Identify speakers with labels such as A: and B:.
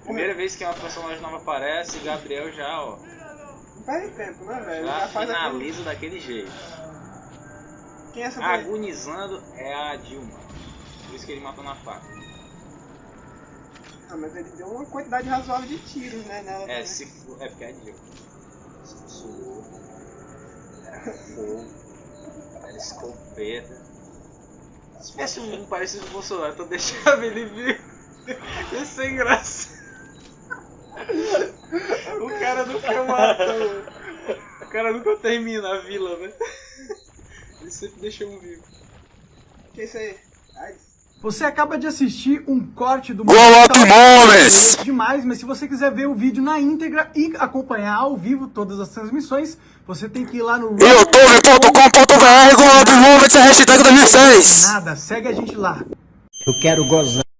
A: Primeira vez que uma personagem nova aparece, Gabriel já, ó.
B: Não perde tempo, né, velho?
A: Já
B: faz
A: finaliza daquele jeito.
B: Quem é essa daí?
A: Agonizando é a Dilma. Por isso que ele matou na faca.
B: Ah, mas ele deu uma quantidade razoável de tiros, né? Nela
A: É,
B: também.
A: é porque é a Dilma. Se suou, era fogo, era escopeta. Se fosse um parecido com o Bolsonaro, então deixava ele vir. Ia ser engraçado. O cara nunca mata, o cara nunca termina a vila, né? Ele sempre deixa um vivo.
B: Que é isso aí? Ai,
C: Você acaba de assistir um corte do
D: Moments!
C: demais, mas se você quiser ver o vídeo na íntegra e acompanhar ao vivo todas as transmissões, você tem que ir lá no
D: youtube.com.br Moments é hashtag 2006.
C: Nada, segue a gente lá.
E: Eu quero gozar.